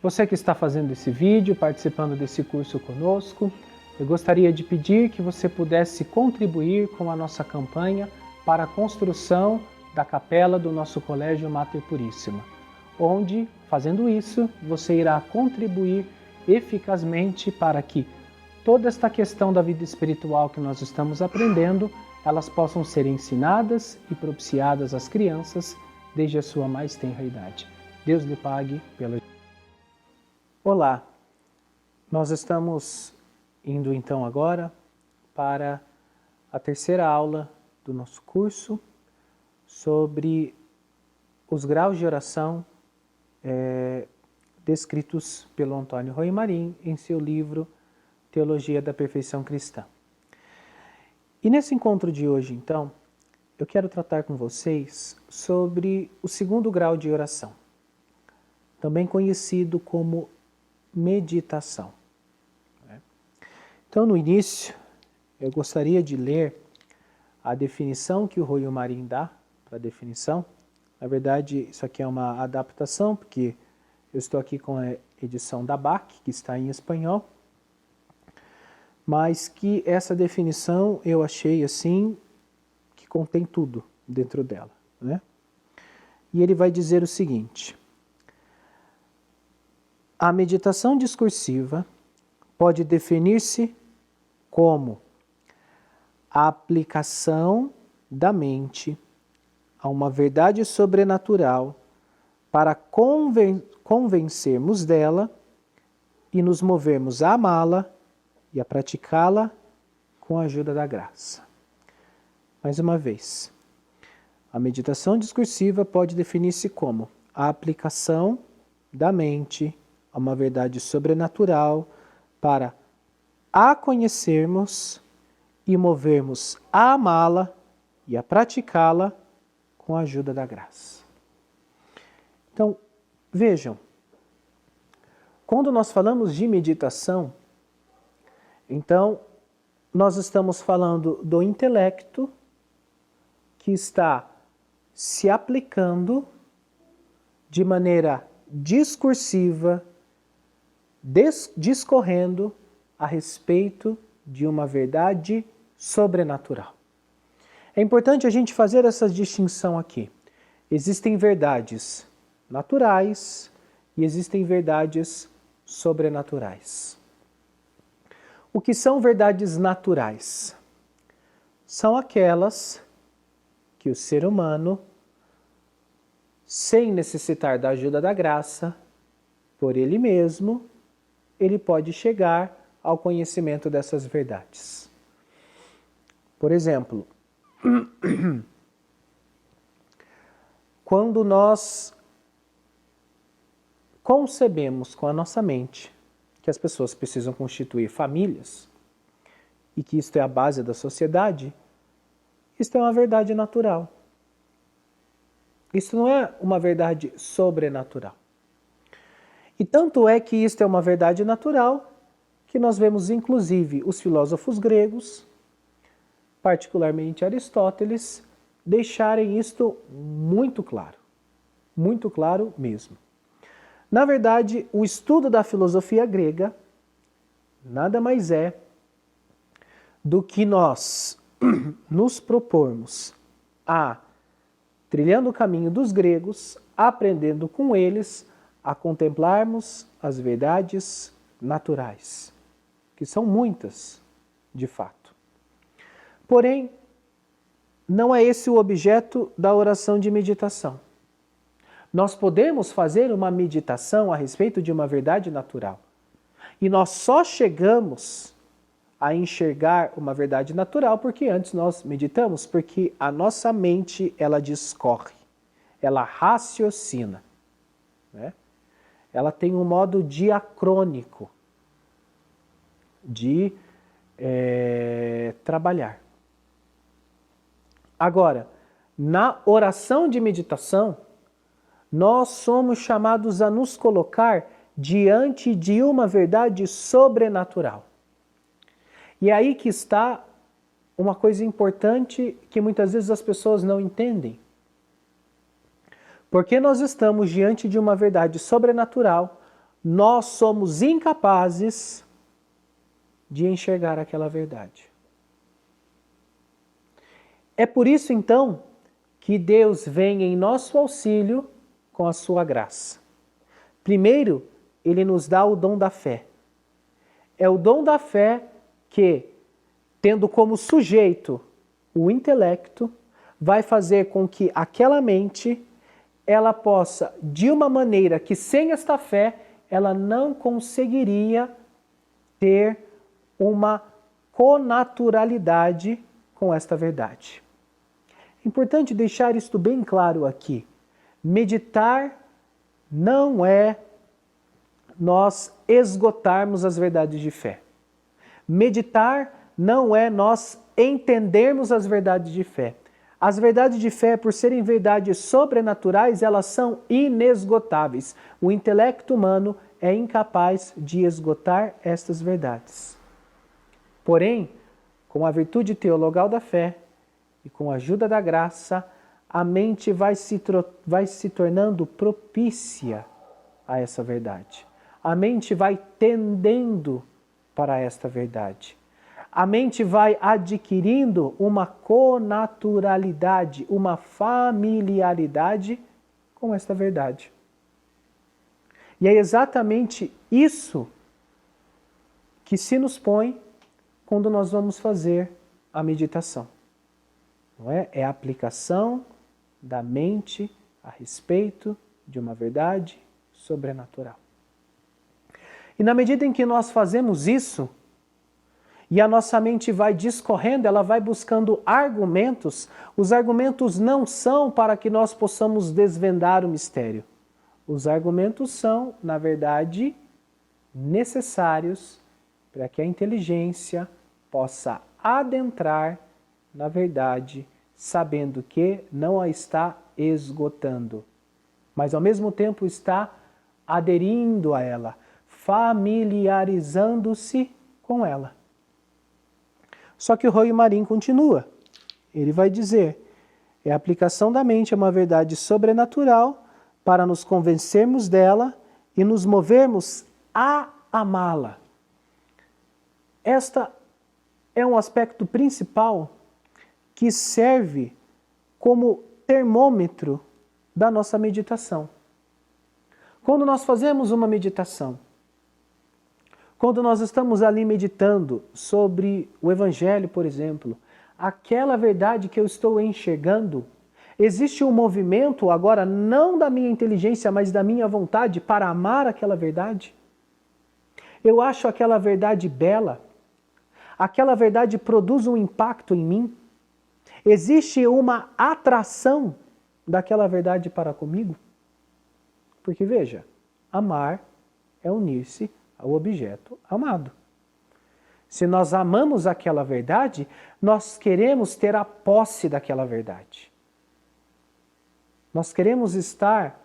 Você que está fazendo esse vídeo, participando desse curso conosco, eu gostaria de pedir que você pudesse contribuir com a nossa campanha para a construção da capela do nosso Colégio Mater Puríssima, onde, fazendo isso, você irá contribuir eficazmente para que toda esta questão da vida espiritual que nós estamos aprendendo, elas possam ser ensinadas e propiciadas às crianças desde a sua mais tenra idade. Deus lhe pague pela... Olá, nós estamos indo então agora para a terceira aula do nosso curso sobre os graus de oração descritos pelo Antônio Roy Marim em seu livro Teologia da Perfeição Cristã. E nesse encontro de hoje, então, eu quero tratar com vocês sobre o segundo grau de oração, também conhecido como meditação. Então, no início, eu gostaria de ler a definição que o Roy Marim dá para a definição. Na verdade, isso aqui é uma adaptação, porque eu estou aqui com a edição da BAC, que está em espanhol, mas que essa definição eu achei assim, que contém tudo dentro dela, né? E ele vai dizer o seguinte: a meditação discursiva pode definir-se como a aplicação da mente a uma verdade sobrenatural para convencermos dela e nos movermos a amá-la e a praticá-la com a ajuda da graça. Mais uma vez, a meditação discursiva pode definir-se como a aplicação da mente a uma verdade sobrenatural para a conhecermos e movermos a amá-la e a praticá-la com a ajuda da graça. Então, vejam, quando nós falamos de meditação, então nós estamos falando do intelecto que está se aplicando de maneira discursiva, discorrendo a respeito de uma verdade sobrenatural. É importante a gente fazer essa distinção aqui. Existem verdades naturais e existem verdades sobrenaturais. O que são verdades naturais? São aquelas que o ser humano, sem necessitar da ajuda da graça, por ele mesmo, ele pode chegar ao conhecimento dessas verdades. Por exemplo, quando nós concebemos com a nossa mente que as pessoas precisam constituir famílias e que isto é a base da sociedade, isto é uma verdade natural. Isso não é uma verdade sobrenatural. E tanto é que isto é uma verdade natural que nós vemos inclusive os filósofos gregos, particularmente Aristóteles, deixarem isto muito claro mesmo. Na verdade, o estudo da filosofia grega nada mais é do que nós nos propormos a, trilhando o caminho dos gregos, aprendendo com eles a contemplarmos as verdades naturais, que são muitas, de fato. Porém, não é esse o objeto da oração de meditação. Nós podemos fazer uma meditação a respeito de uma verdade natural. E nós só chegamos a enxergar uma verdade natural porque antes nós meditamos, porque a nossa mente, ela discorre, ela raciocina, né? Ela tem um modo diacrônico de trabalhar. Agora, na oração de meditação, nós somos chamados a nos colocar diante de uma verdade sobrenatural. E é aí que está uma coisa importante que muitas vezes as pessoas não entendem. Porque nós estamos diante de uma verdade sobrenatural, nós somos incapazes de enxergar aquela verdade. É por isso, então, que Deus vem em nosso auxílio com a sua graça. Primeiro, Ele nos dá o dom da fé. É o dom da fé que, tendo como sujeito o intelecto, vai fazer com que aquela mente ela possa, de uma maneira que sem esta fé, ela não conseguiria ter uma conaturalidade com esta verdade. É importante deixar isto bem claro aqui. Meditar não é nós esgotarmos as verdades de fé. Meditar não é nós entendermos as verdades de fé. As verdades de fé, por serem verdades sobrenaturais, elas são inesgotáveis. O intelecto humano é incapaz de esgotar estas verdades. Porém, com a virtude teologal da fé e com a ajuda da graça, a mente vai se tornando propícia a essa verdade. A mente vai tendendo para esta verdade. A mente vai adquirindo uma conaturalidade, uma familiaridade com esta verdade. E é exatamente isso que se nos põe quando nós vamos fazer a meditação. Não é? É a aplicação da mente a respeito de uma verdade sobrenatural. E na medida em que nós fazemos isso, e a nossa mente vai discorrendo, ela vai buscando argumentos. Os argumentos não são para que nós possamos desvendar o mistério. Os argumentos são, na verdade, necessários para que a inteligência possa adentrar na verdade, sabendo que não a está esgotando, mas ao mesmo tempo está aderindo a ela, familiarizando-se com ela. Só que o Roy Marin continua. Ele vai dizer, a aplicação da mente é uma verdade sobrenatural para nos convencermos dela e nos movermos a amá-la. Esta é um aspecto principal que serve como termômetro da nossa meditação. Quando nós fazemos uma meditação, quando nós estamos ali meditando sobre o Evangelho, por exemplo, aquela verdade que eu estou enxergando, existe um movimento agora não da minha inteligência, mas da minha vontade para amar aquela verdade? Eu acho aquela verdade bela, aquela verdade produz um impacto em mim, existe uma atração daquela verdade para comigo? Porque veja, amar é unir-se ao objeto amado. Se nós amamos aquela verdade, nós queremos ter a posse daquela verdade. Nós queremos estar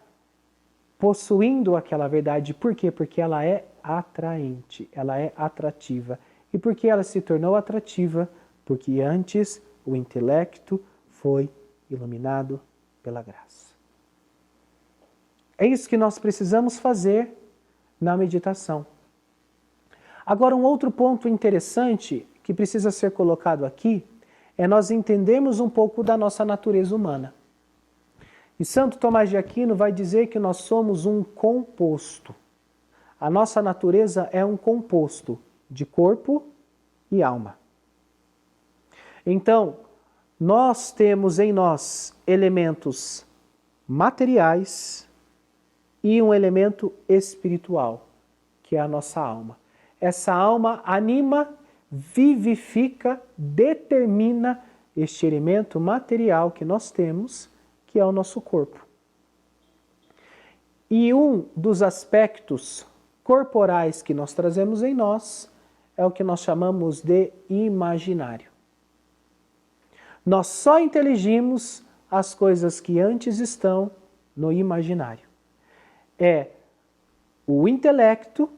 possuindo aquela verdade. Por quê? Porque ela é atraente, ela é atrativa. E por que ela se tornou atrativa? Porque antes o intelecto foi iluminado pela graça. É isso que nós precisamos fazer na meditação. Agora, um outro ponto interessante que precisa ser colocado aqui é nós entendermos um pouco da nossa natureza humana. E Santo Tomás de Aquino vai dizer que nós somos um composto. A nossa natureza é um composto de corpo e alma. Então, nós temos em nós elementos materiais e um elemento espiritual, que é a nossa alma. Essa alma anima, vivifica, determina este elemento material que nós temos, que é o nosso corpo. E um dos aspectos corporais que nós trazemos em nós é o que nós chamamos de imaginário. Nós só inteligimos as coisas que antes estão no imaginário. É o intelecto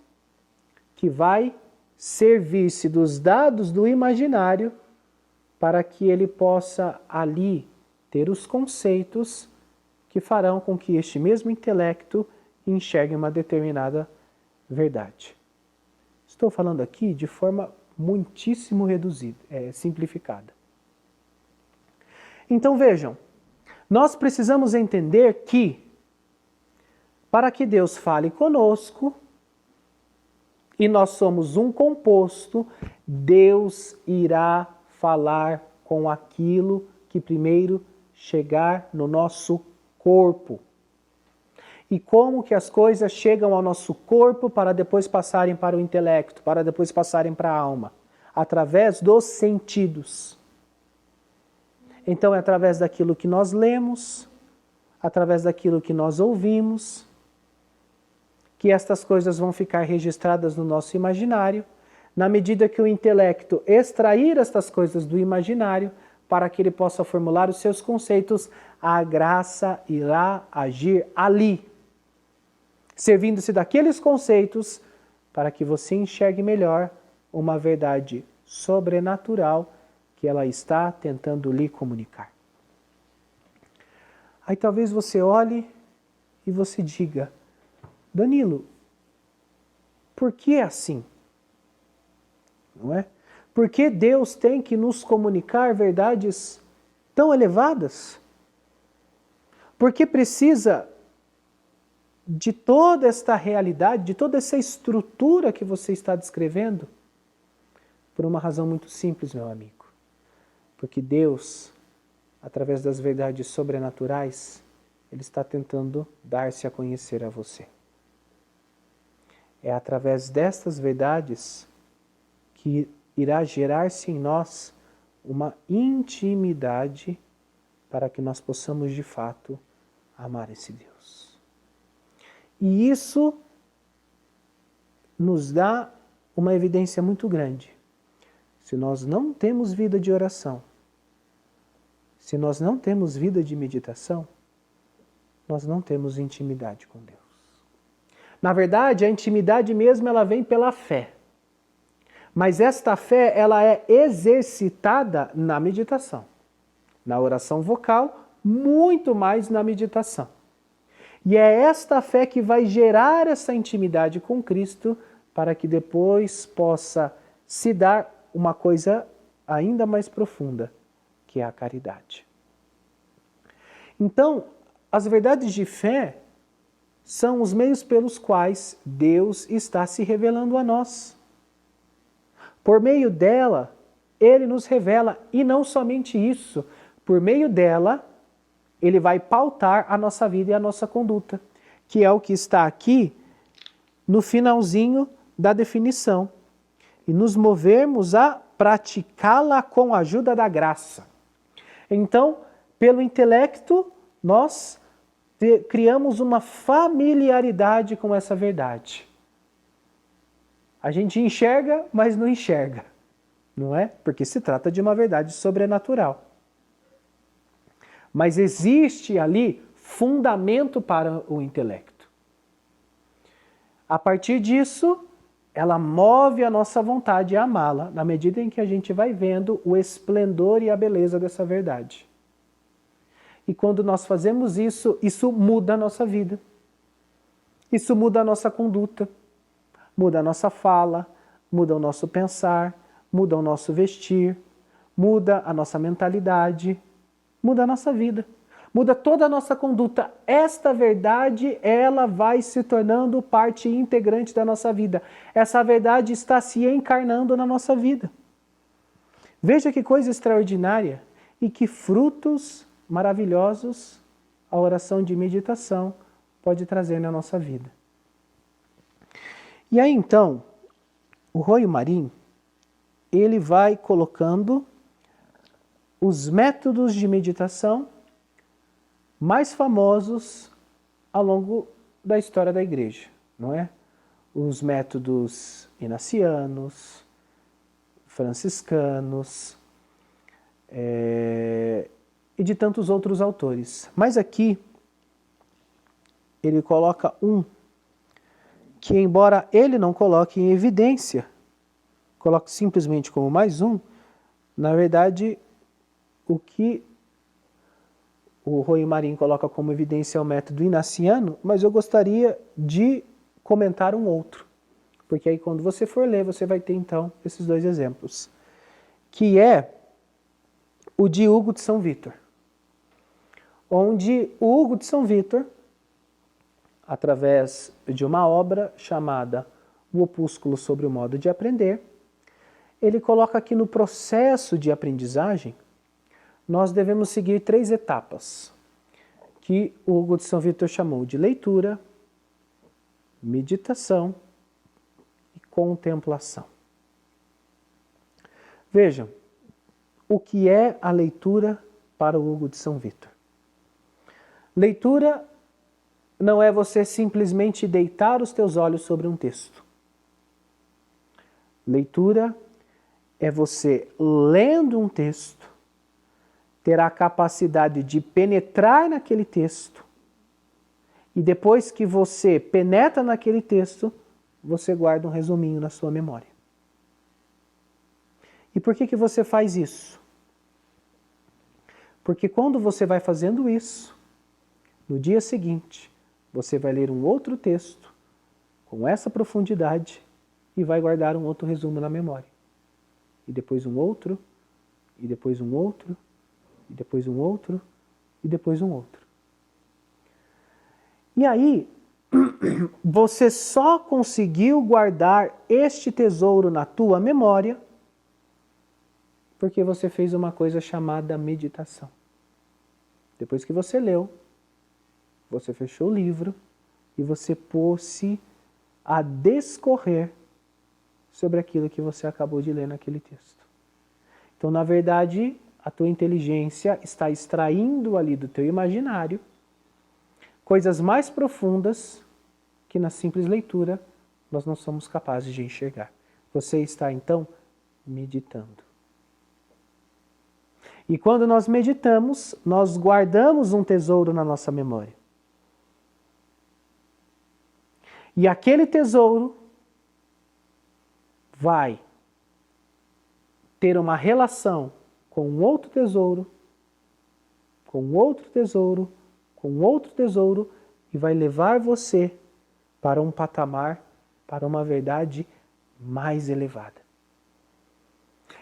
que vai servir-se dos dados do imaginário para que ele possa ali ter os conceitos que farão com que este mesmo intelecto enxergue uma determinada verdade. Estou falando aqui de forma muitíssimo reduzida, simplificada. Então vejam, nós precisamos entender que, para que Deus fale conosco, e nós somos um composto, Deus irá falar com aquilo que primeiro chegar no nosso corpo. E como que as coisas chegam ao nosso corpo para depois passarem para o intelecto, para depois passarem para a alma? Através dos sentidos. Então é através daquilo que nós lemos, através daquilo que nós ouvimos, que estas coisas vão ficar registradas no nosso imaginário, na medida que o intelecto extrair estas coisas do imaginário, para que ele possa formular os seus conceitos, a graça irá agir ali, servindo-se daqueles conceitos para que você enxergue melhor uma verdade sobrenatural que ela está tentando lhe comunicar. Aí talvez você olhe e você diga, Danilo, por que é assim? Não é? Por que Deus tem que nos comunicar verdades tão elevadas? Por que precisa de toda esta realidade, de toda essa estrutura que você está descrevendo? Por uma razão muito simples, meu amigo. Porque Deus, através das verdades sobrenaturais, Ele está tentando dar-se a conhecer a você. É através destas verdades que irá gerar-se em nós uma intimidade para que nós possamos de fato amar esse Deus. E isso nos dá uma evidência muito grande. Se nós não temos vida de oração, se nós não temos vida de meditação, nós não temos intimidade com Deus. Na verdade, a intimidade mesmo ela vem pela fé. Mas esta fé ela é exercitada na meditação. Na oração vocal, muito mais na meditação. E é esta fé que vai gerar essa intimidade com Cristo para que depois possa se dar uma coisa ainda mais profunda, que é a caridade. Então, as verdades de fé são os meios pelos quais Deus está se revelando a nós. Por meio dela, Ele nos revela, e não somente isso, por meio dela, Ele vai pautar a nossa vida e a nossa conduta, que é o que está aqui no finalzinho da definição. E nos movermos a praticá-la com a ajuda da graça. Então, pelo intelecto, nós criamos uma familiaridade com essa verdade. A gente enxerga, mas não enxerga, não é? Porque se trata de uma verdade sobrenatural. Mas existe ali fundamento para o intelecto. A partir disso, ela move a nossa vontade a amá-la, na medida em que a gente vai vendo o esplendor e a beleza dessa verdade. E quando nós fazemos isso, isso muda a nossa vida. Isso muda a nossa conduta, muda a nossa fala, muda o nosso pensar, muda o nosso vestir, muda a nossa mentalidade, muda a nossa vida, muda toda a nossa conduta. Esta verdade, ela vai se tornando parte integrante da nossa vida. Essa verdade está se encarnando na nossa vida. Veja que coisa extraordinária e que frutos maravilhosos a oração de meditação pode trazer na nossa vida. E aí então, o Royo Marim, ele vai colocando os métodos de meditação mais famosos ao longo da história da igreja, não é? Os métodos inacianos, franciscanos, e de tantos outros autores. Mas aqui ele coloca um que, embora ele não coloque em evidência, coloque simplesmente como mais um, na verdade, o que o Royo Marim coloca como evidência é o método inaciano, mas eu gostaria de comentar um outro, Porque aí quando você for ler, você vai ter então esses dois exemplos. Que é o de Hugo de São Vítor. Onde o Hugo de São Vítor, através de uma obra chamada O Opúsculo sobre o Modo de Aprender, ele coloca que no processo de aprendizagem, nós devemos seguir 3 etapas, que o Hugo de São Vítor chamou de leitura, meditação e contemplação. Vejam, o que é a leitura para o Hugo de São Vítor? Leitura não é você simplesmente deitar os teus olhos sobre um texto. Leitura é você, lendo um texto, ter a capacidade de penetrar naquele texto e depois que você penetra naquele texto, você guarda um resuminho na sua memória. E por que você faz isso? Porque quando você vai fazendo isso, no dia seguinte, você vai ler um outro texto com essa profundidade e vai guardar um outro resumo na memória. E depois um outro, e depois um outro, e depois um outro, e depois um outro. E aí, você só conseguiu guardar este tesouro na tua memória porque você fez uma coisa chamada meditação. Depois que você leu, você fechou o livro e você pôs-se a discorrer sobre aquilo que você acabou de ler naquele texto. Então, na verdade, a tua inteligência está extraindo ali do teu imaginário coisas mais profundas que na simples leitura nós não somos capazes de enxergar. Você está, então, meditando. E quando nós meditamos, nós guardamos um tesouro na nossa memória. E aquele tesouro vai ter uma relação com um outro tesouro, com outro tesouro, com outro tesouro, e vai levar você para um patamar, para uma verdade mais elevada.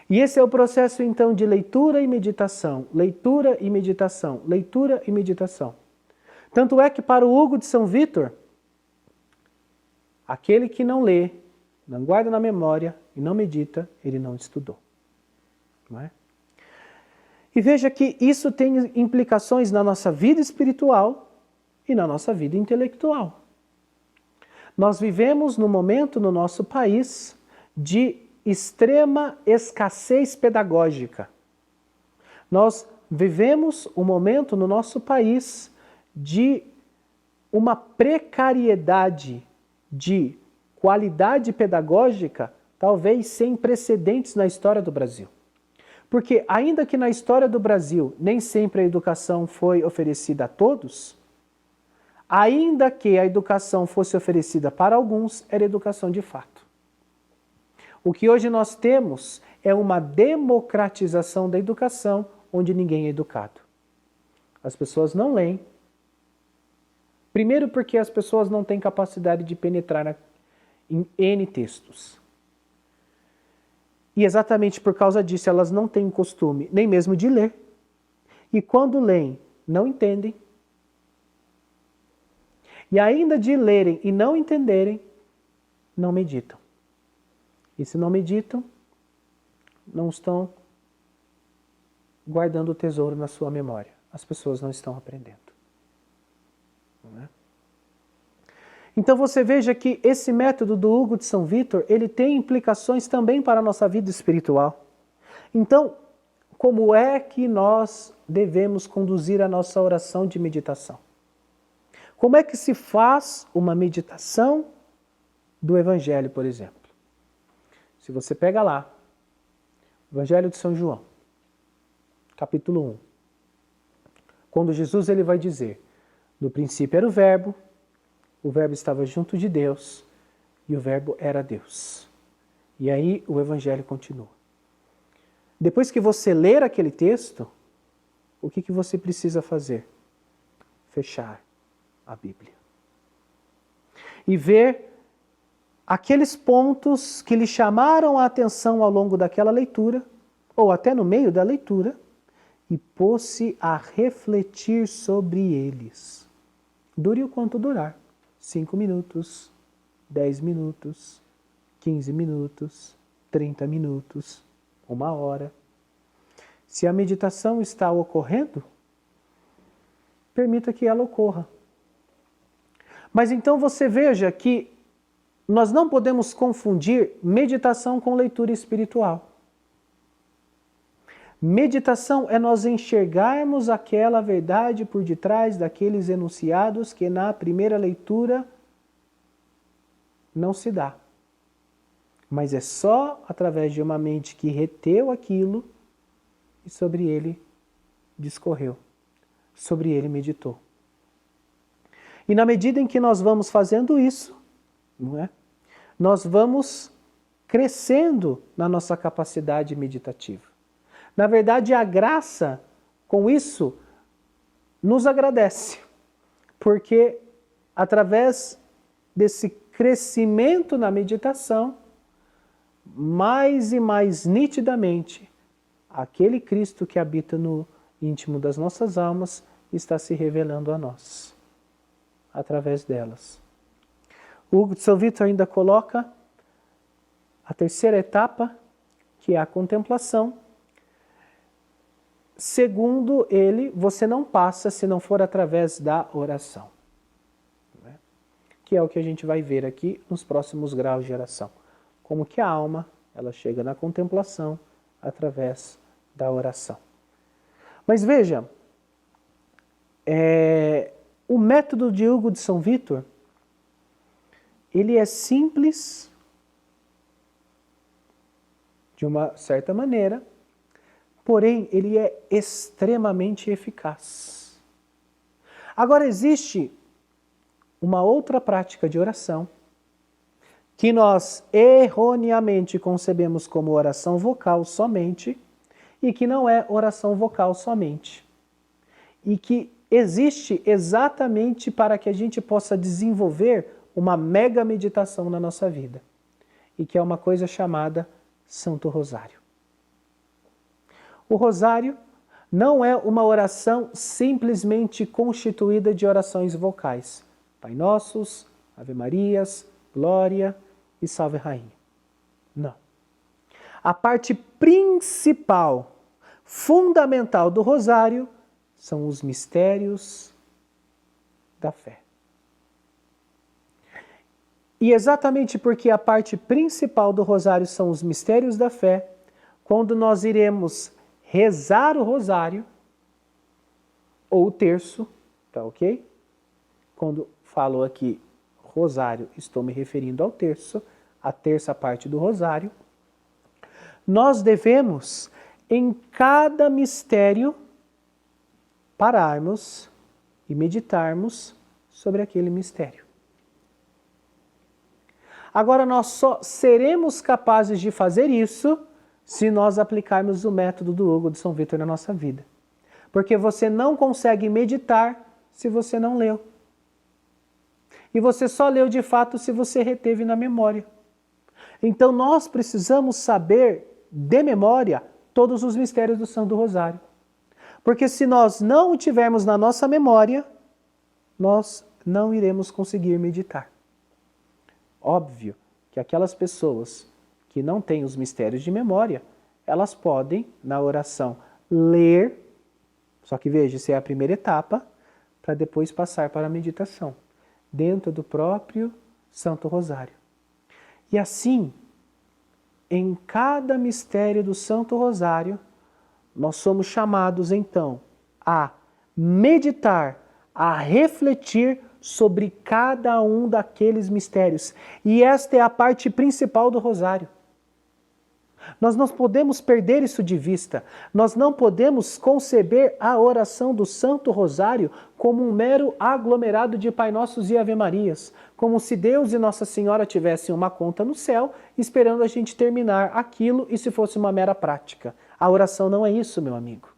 E esse é o processo, então, de leitura e meditação, leitura e meditação, leitura e meditação. Tanto é que para o Hugo de São Vítor, aquele que não lê, não guarda na memória e não medita, ele não estudou. Não é? E veja que isso tem implicações na nossa vida espiritual e na nossa vida intelectual. Nós vivemos num momento no nosso país de extrema escassez pedagógica. Nós vivemos um momento no nosso país de uma precariedade de qualidade pedagógica, talvez sem precedentes na história do Brasil. Porque ainda que na história do Brasil nem sempre a educação foi oferecida a todos, ainda que a educação fosse oferecida para alguns, era educação de fato. O que hoje nós temos é uma democratização da educação, onde ninguém é educado. As pessoas não leem. Primeiro porque as pessoas não têm capacidade de penetrar em N textos. E exatamente por causa disso, elas não têm o costume nem mesmo de ler. E quando leem, não entendem. E ainda de lerem e não entenderem, não meditam. E se não meditam, não estão guardando o tesouro na sua memória. As pessoas não estão aprendendo. Não é? Então você veja que esse método do Hugo de São Vítor, ele tem implicações também para a nossa vida espiritual. Então, como é que nós devemos conduzir a nossa oração de meditação? Como é que se faz uma meditação do Evangelho, por exemplo? Se você pega lá, Evangelho de São João, capítulo 1, quando Jesus ele vai dizer, no princípio era o Verbo estava junto de Deus e o Verbo era Deus. E aí o Evangelho continua. Depois que você ler aquele texto, o que você precisa fazer? Fechar a Bíblia. E ver aqueles pontos que lhe chamaram a atenção ao longo daquela leitura, ou até no meio da leitura, e pôs-se a refletir sobre eles. Dure o quanto durar. 5 minutos, 10 minutos, 15 minutos, 30 minutos, 1 hora. Se a meditação está ocorrendo, permita que ela ocorra. Mas então você veja que nós não podemos confundir meditação com leitura espiritual. Meditação é nós enxergarmos aquela verdade por detrás daqueles enunciados que na primeira leitura não se dá. Mas é só através de uma mente que reteu aquilo e sobre ele discorreu, sobre ele meditou. E na medida em que nós vamos fazendo isso, não é? Nós vamos crescendo na nossa capacidade meditativa. Na verdade, a graça, com isso, nos agradece, porque através desse crescimento na meditação, mais e mais nitidamente, aquele Cristo que habita no íntimo das nossas almas está se revelando a nós, através delas. O Hugo de São Vítor ainda coloca a terceira etapa, que é a contemplação. Segundo ele, você não passa se não for através da oração. Que é o que a gente vai ver aqui nos próximos graus de oração. Como que a alma, ela chega na contemplação através da oração. Mas veja, o método de Hugo de São Vítor, ele é simples, de uma certa maneira, porém ele é extremamente eficaz. Agora existe uma outra prática de oração que nós erroneamente concebemos como oração vocal somente e que não é oração vocal somente. E que existe exatamente para que a gente possa desenvolver uma mega meditação na nossa vida. E que é uma coisa chamada Santo Rosário. O Rosário não é uma oração simplesmente constituída de orações vocais. Pai Nossos, Ave Marias, Glória e Salve Rainha. Não. A parte principal, fundamental do Rosário são os mistérios da fé. E exatamente porque a parte principal do Rosário são os mistérios da fé, quando nós iremos rezar o Rosário, ou o terço, tá ok? Quando falo aqui Rosário, estou me referindo ao terço, a terça parte do Rosário. Nós devemos, em cada mistério, pararmos e meditarmos sobre aquele mistério. Agora, nós só seremos capazes de fazer isso se nós aplicarmos o método do Hugo de São Vítor na nossa vida. Porque você não consegue meditar se você não leu. E você só leu de fato se você reteve na memória. Então nós precisamos saber de memória todos os mistérios do Santo Rosário. Porque se nós não o tivermos na nossa memória, nós não iremos conseguir meditar. Óbvio que aquelas pessoas que não têm os mistérios de memória, elas podem, na oração, ler, só que veja, isso é a primeira etapa, para depois passar para a meditação, dentro do próprio Santo Rosário. E assim, em cada mistério do Santo Rosário, nós somos chamados então a meditar, a refletir sobre cada um daqueles mistérios. E esta é a parte principal do Rosário. Nós não podemos perder isso de vista. Nós não podemos conceber a oração do Santo Rosário como um mero aglomerado de Pai Nossos e Ave Marias, como se Deus e Nossa Senhora tivessem uma conta no céu, esperando a gente terminar aquilo e se fosse uma mera prática. A oração não é isso, meu amigo.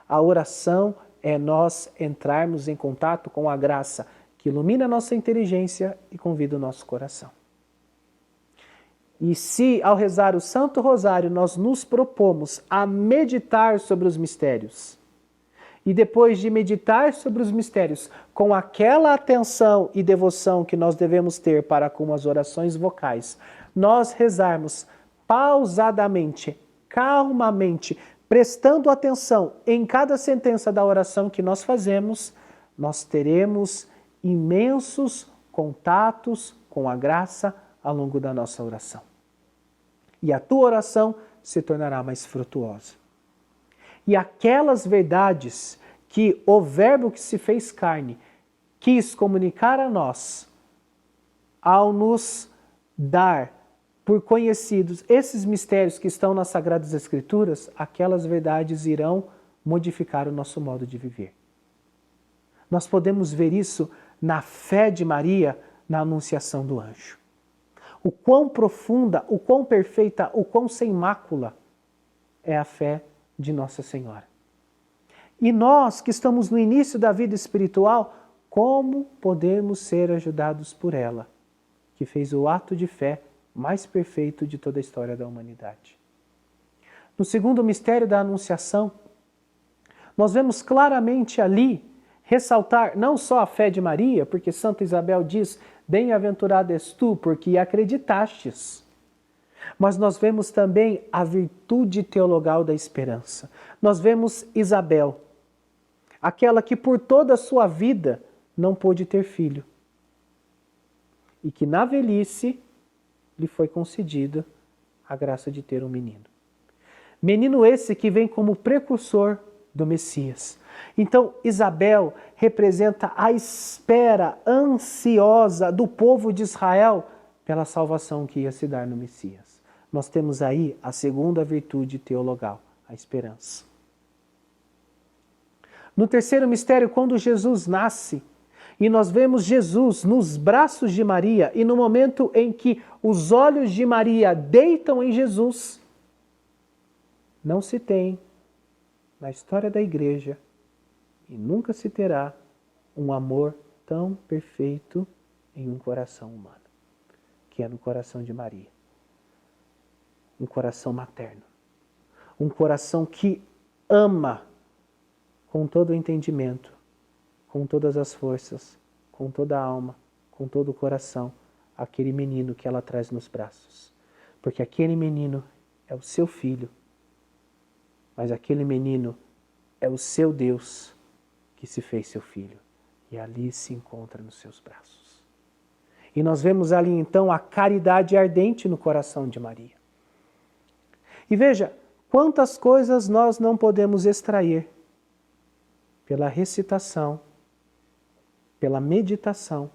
A oração é nós entrarmos em contato com a graça que ilumina a nossa inteligência e convida o nosso coração. E se ao rezar o Santo Rosário nós nos propomos a meditar sobre os mistérios, e depois de meditar sobre os mistérios, com aquela atenção e devoção que nós devemos ter para com as orações vocais, nós rezarmos pausadamente, calmamente, prestando atenção em cada sentença da oração que nós fazemos, nós teremos imensos contatos com a graça ao longo da nossa oração. E a tua oração se tornará mais frutuosa. E aquelas verdades que o Verbo que se fez carne quis comunicar a nós, ao nos dar por conhecidos esses mistérios que estão nas Sagradas Escrituras, aquelas verdades irão modificar o nosso modo de viver. Nós podemos ver isso na fé de Maria, na anunciação do anjo. O quão profunda, o quão perfeita, o quão sem mácula é a fé de Nossa Senhora. E nós que estamos no início da vida espiritual, como podemos ser ajudados por ela, que fez o ato de fé mais perfeito de toda a história da humanidade? No segundo mistério da Anunciação, nós vemos claramente ali ressaltar não só a fé de Maria, porque Santa Isabel diz: bem-aventurada és tu, porque acreditastes. Mas nós vemos também a virtude teologal da esperança. Nós vemos Isabel, aquela que por toda a sua vida não pôde ter filho, e que na velhice lhe foi concedida a graça de ter um menino. Menino esse que vem como precursor do Messias. Então, Isabel representa a espera ansiosa do povo de Israel pela salvação que ia se dar no Messias. Nós temos aí a segunda virtude teologal, a esperança. No terceiro mistério, quando Jesus nasce, e nós vemos Jesus nos braços de Maria, e no momento em que os olhos de Maria deitam em Jesus, não se tem na história da Igreja, e nunca se terá, um amor tão perfeito em um coração humano, que é no coração de Maria. Um coração materno. Um coração que ama com todo o entendimento, com todas as forças, com toda a alma, com todo o coração, aquele menino que ela traz nos braços. Porque aquele menino é o seu filho, mas aquele menino é o seu Deus que se fez seu filho, e ali se encontra nos seus braços. E nós vemos ali então a caridade ardente no coração de Maria. E veja, quantas coisas nós não podemos extrair pela recitação, pela meditação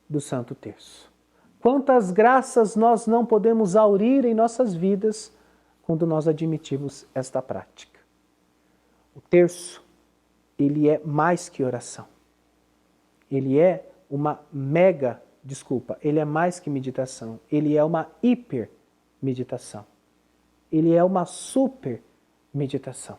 do Santo Terço. Quantas graças nós não podemos aurir em nossas vidas quando nós admitimos esta prática. O terço, ele é mais que oração. Ele é ele é mais que meditação. Ele é uma hiper meditação. Ele é uma super meditação.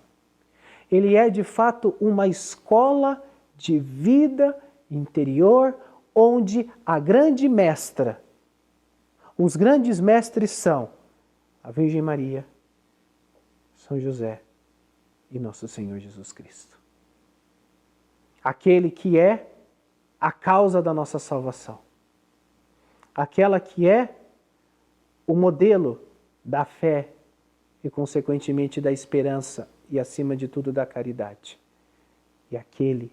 Ele é, de fato, uma escola de vida interior, onde a grande mestra, os grandes mestres são a Virgem Maria, São José e Nosso Senhor Jesus Cristo. Aquele que é a causa da nossa salvação. Aquela que é o modelo da fé e, consequentemente, da esperança e, acima de tudo, da caridade. E aquele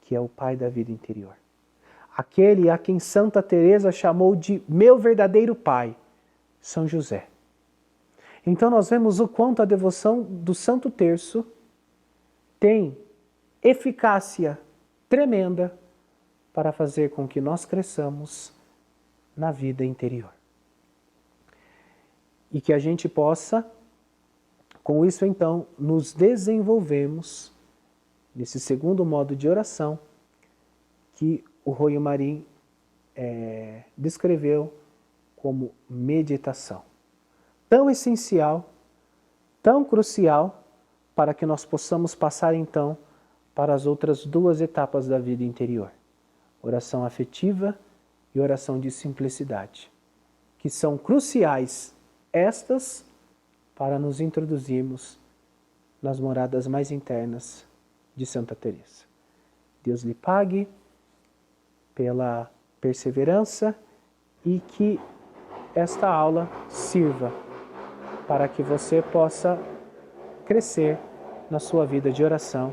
que é o Pai da vida interior. Aquele a quem Santa Teresa chamou de meu verdadeiro Pai, São José. Então nós vemos o quanto a devoção do Santo Terço tem eficácia tremenda para fazer com que nós cresçamos na vida interior. E que a gente possa, com isso então, nos desenvolvermos nesse segundo modo de oração que o Royo Marim descreveu como meditação. Tão essencial, tão crucial, para que nós possamos passar então para as outras duas etapas da vida interior. Oração afetiva e oração de simplicidade. que são cruciais estas para nos introduzirmos nas moradas mais internas de Santa Teresa. Deus lhe pague pela perseverança e que esta aula sirva para que você possa crescer na sua vida de oração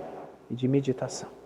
e de meditação.